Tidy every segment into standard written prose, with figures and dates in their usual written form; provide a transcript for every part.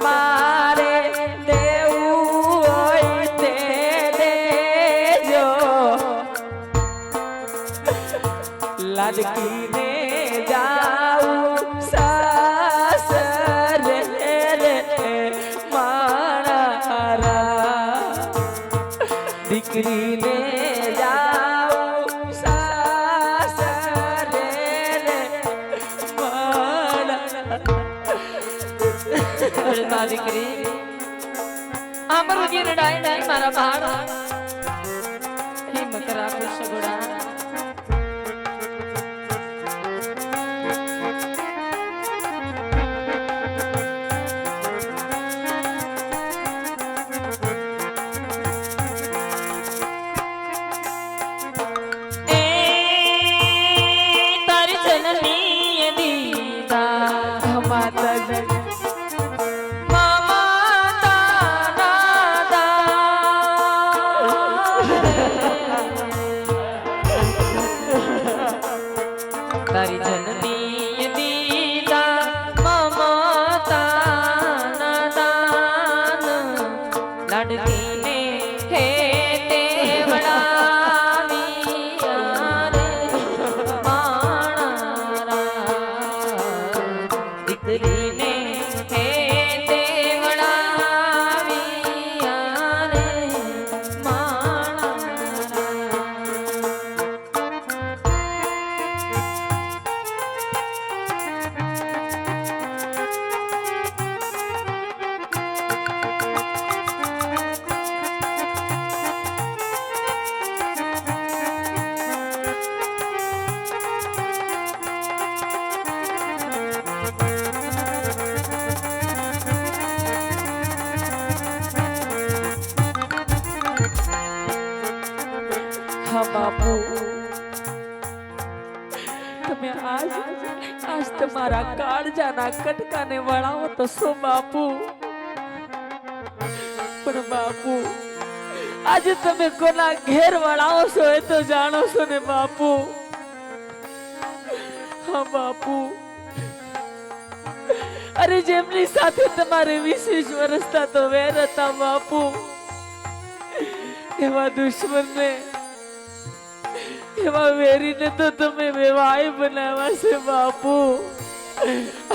તમારે દેવું હોય તે દેજો લાડકીને જાઉં સાસરે રે મારા દીકરીને જાઉં સાસરે રે મારા દીકરી આમરું ગીર ડાઈ ડાઈ મારા ભાણા હિંમત રાખો સગુડા તારી જનની દીદા મમતા દાન લાડકીને હે તે વડાવી રે માણા દીકરીને હે તે વડાવી રે માણા બાપુ તમે આજ તમારા કાળજાના કટકાને વળાવો તો શું બાપુ પણ બાપુ આજે તમે કોના ઘેર વળાવો છો એ તો જાણો છો ને બાપુ હા બાપુ અરે જેમની સાથે તમારે 20 વર્ષના તો વેર હતા બાપુ એવા દુશ્મનને એવા વેરીને તો તમે વેવાય બનાવ્યા છે બાપુ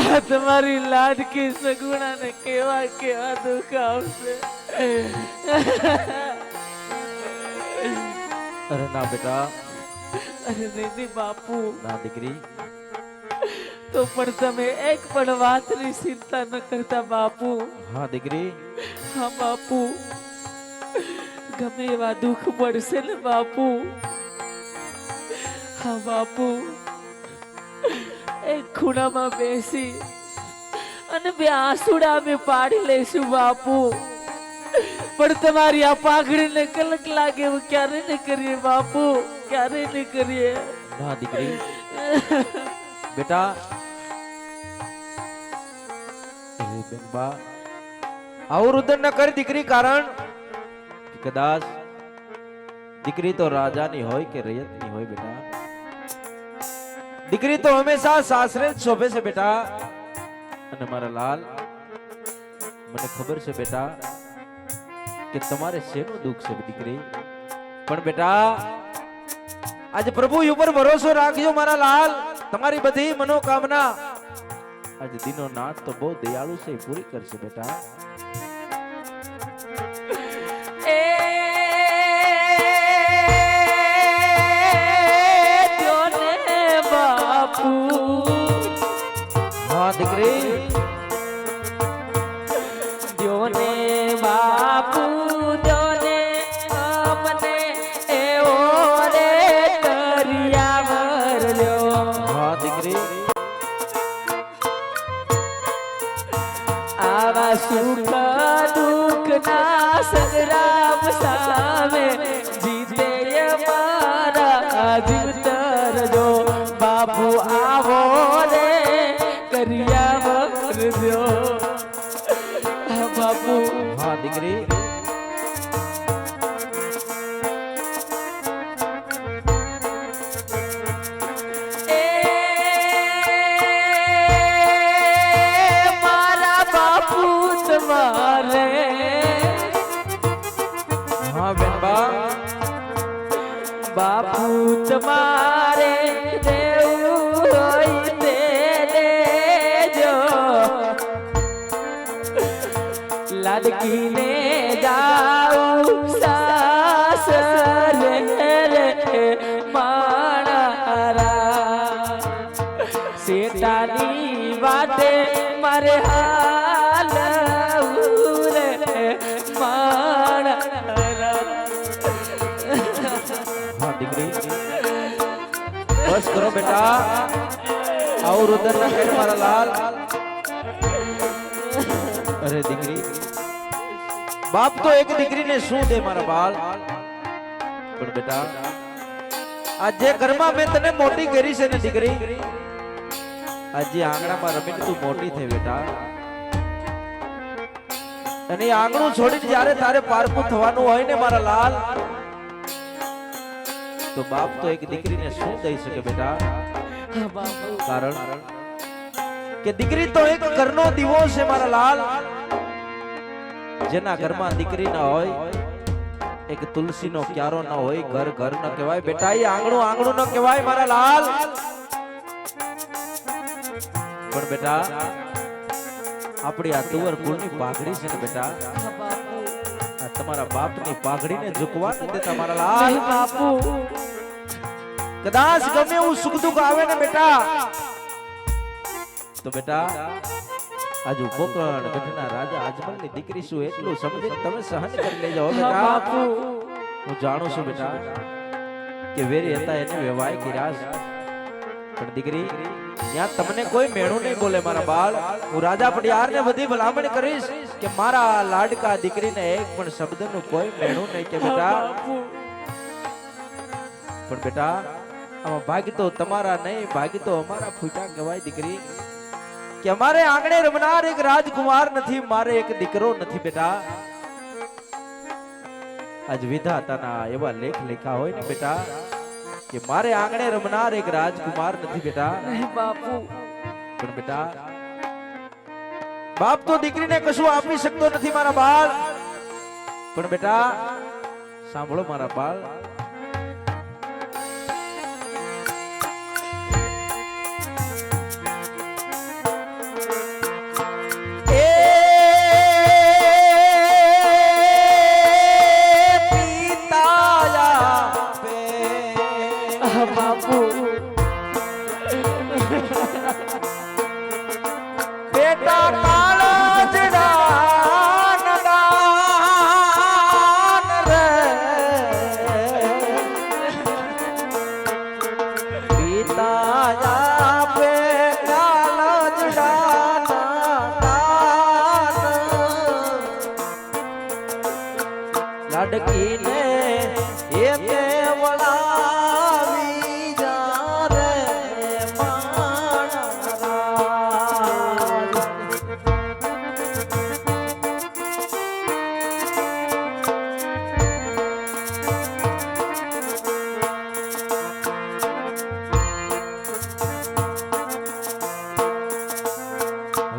આ તમારી લાડકી સગુણાને કેવા કેવા દુઃખ આવશે અરે ના બેટા અરે નહીં બાપુ ના દીકરી તો પણ તમે એક પણ વાતની ચિંતા ન કરતા બાપુ હા દીકરી હા બાપુ ગમે એવા દુઃખ પડશે ને બાપુ હા બાપુ એક ખૂણામાં બેસી અને બે આંસુડા અમે પાડી લઈશું બાપુ પણ તમારી આ પાઘડીને કલક લાગે એવું ક્યારે ન કરીએ બાપુ ક્યારે ન કરીએ ના દીકરી બેટા બેનબા આવું રુદન ન કરી દીકરી કારણ કદાચ દીકરી તો રાજાની હોય કે રૈયતની હોય બેટા દીકરી તો હંમેશા સાસરે જ શોભે છે બેટા અને મારા લાલ મને ખબર છે બેટા કે તમારે શેનું દુઃખ છે દીકરી પણ બેટા આજે પ્રભુ ઉપર ભરોસો રાખજો મારા લાલ તમારી બધી મનોકામના આજે દિનો નાથ તો બહુ દયાળુ છે પૂરી કરશે બેટા हाँ દીકરી દ્યોને બાપુ દ્યોને અમને એવો રે કર્યા વરલ્યો हाँ દીકરી આવા સુખ દુઃખ ના સંગ્રામ સામે જીતે મારા જીવતર જો બાપુ આવો રે કર્યા વરલ્યો બાપુ हाँ દીકરી મારા બાપુ તો તમારે હા બેનબા બાપુ તમારે દેવું હોય તે દેજો લાડકીને જાઉં સાસરે રે માણારા શેતાની વાટે મારે હાલવું રે માણારા હા દીકરી બસ કરો બેટા આવું રુદન ના કરે મારા લાલ અરે દીકરી બાપ તો એક દીકરીને શું દે મારા બાલ પણ બેટા આજે ઘરમાં મેં તને મોટી કરી છે ને દીકરી આજે આંગણામાં રમીને તું મોટી થઈ બેટા અને એ આંગણું છોડીને જ્યારે તારે પારકું થવાનું હોય ને મારા લાલ તો બાપ તો એક દીકરીને શું દઈ શકે બેટા કારણ કે દીકરી તો એક ઘરનો દીવો છે મારા લાલ જેના ઘરમાં દીકરી ના હોય એક તુલસીનો ક્યારો ના હોય ઘર ઘર ન કહેવાય બેટા એ આંગણું આંગણું ન કહેવાય મારા લાલ પણ બેટા આપણી આ તુવર કુળની પાઘડી છે ને બેટા આ તમારા બાપની પાઘડીને ઝુકવા ન દેતા મારા લાલ બાપુ કદાચ ગમે એવું સુખ દુઃખ આવે ને બેટા તો બેટા આજુ કોકણ ગઢના રાજા અજમલની દીકરી શું એટલું સમજીને તમે સહન કરી લેજો બેટા બાપુ હું જાણું છું બેટા કે વેરી હતા એને વેવાય કર્યા છે પણ દીકરી ત્યાં તમને કોઈ મેણું નહીં બોલે મારા બાળ હું રાજા પડિયારને બધી ભલામણ કરીશ કે મારા લાડકા દીકરીને એક પણ શબ્દનું કોઈ મેણું નહીં કે બેટા પણ બેટા આમાં ભાગ્ય તો તમારા નહીં ભાગ્ય તો અમારા ફૂટા કહેવાય દીકરી કે અમારે આંગણે રમનાર એક રાજકુમાર નથી મારે એક દીકરો નથી બેટા આજ વિધાતાના એવા લેખ લખ્યા હોય ને બેટા કે મારે આંગણે રમનાર એક રાજકુમાર નથી બેટા બાપુ પણ બેટા બાપ તો દીકરીને કશું આપી શકતો નથી મારા બાળ પણ બેટા સાંભળો મારા બાળ બાપુ બેટા કાળજડાન દાન રે પિતા આપે કાળજડાન દાન લાડકીને એ તે વળાવી જા રે માણરાજ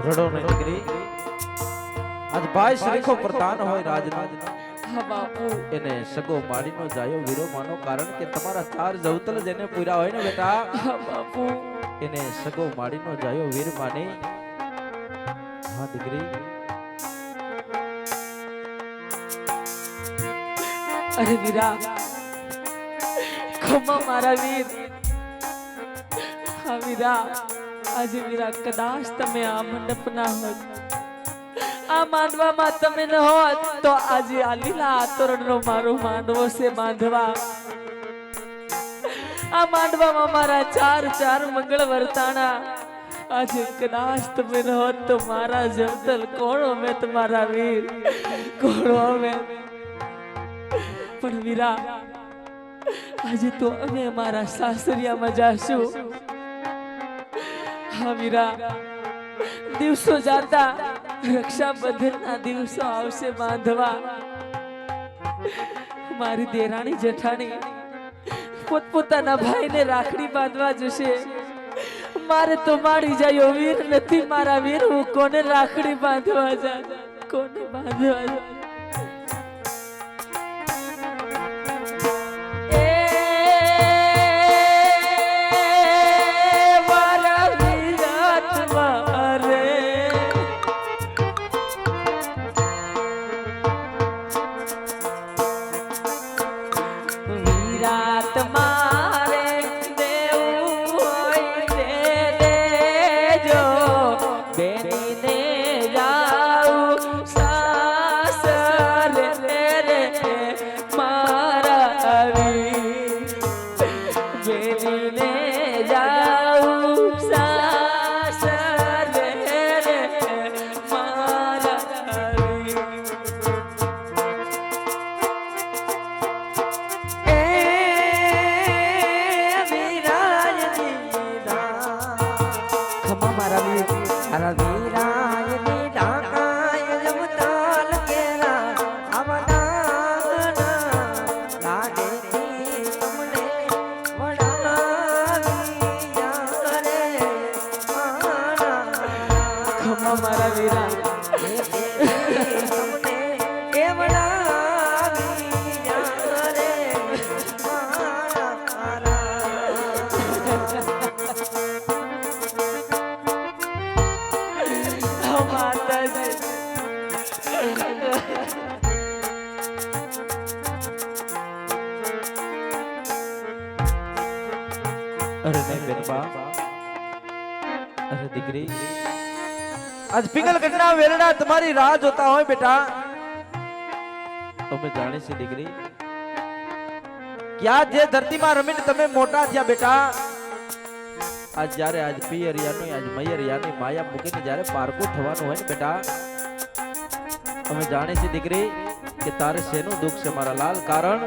રડો ને દીકરી આજ ભાઈ શ્રીખો પ્રધાન હોય રાજનો બાપુ એને સગો માડીનો જાયો વીરો માનો કારણ કે તમારા ચાર જવતલ જેને પૂરા હોય ને બેટા બાપુ એને સગો માડીનો જાયો વીર માને હા દીકરી અરે વીરા ખમા મારા વીર હા વીરા આજે વીરા કદાચ તમે આ મંડપના હોત આ માંડવામાં તમે ન હોત તો આજે આ લીલા આતરણનો મારો માંડવો છે બાંધવા આ માંડવામાં મારા ચાર ચાર મંગળ વર્તાણા આજે કદાચ તમે ન હોત તો મારા જવતલ કોણ અમે તમારા વીર કોણ અમે પણ વીરા આજે તો અમે અમારા સાસરિયામાં જાશું હા વીરા દિવસો જાતા રક્ષાબંધનના દિવસો આવશે બાંધવા મારી દેરાણી જેઠાણી પોતપોતાના ભાઈને રાખડી બાંધવા જશે મારે તો મારી જાય વીર નથી મારા વીર હું કોને રાખડી બાંધવા જા કોને બાંધવા મારા વીરા અરે નહીં બેનબા, અરે દીકરી, આજ પિંગલગઢના વેલડા તમારી રાહ જોતા હોય બેટા. તમે જાણી છે દીકરી કે આ જે ધરતીમાં રમીને તમે મોટા થયા બેટા, આજ જ્યારે આજ પિયરિયાની આજ મૈયરિયાની માયા મૂકીને જ્યારે પારકું થવાનું હોય ને બેટા, અમે જાણી છે દીકરી કે તારે શેનું દુઃખ છે મારા લાલ. કારણ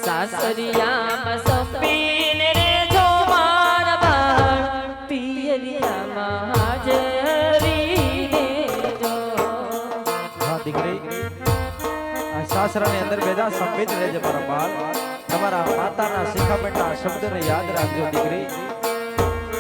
સાસરિયામાં સંપીને રે જો મારા બાળ પિયરિયામાં હાજરી દેજો. હા દીકરી, આ સાસરાની અંદર બેજા સંપીત રહેજે મારા બાળ. તમારા માતાના શિખામણના શબ્દને યાદ રાખજો દીકરી.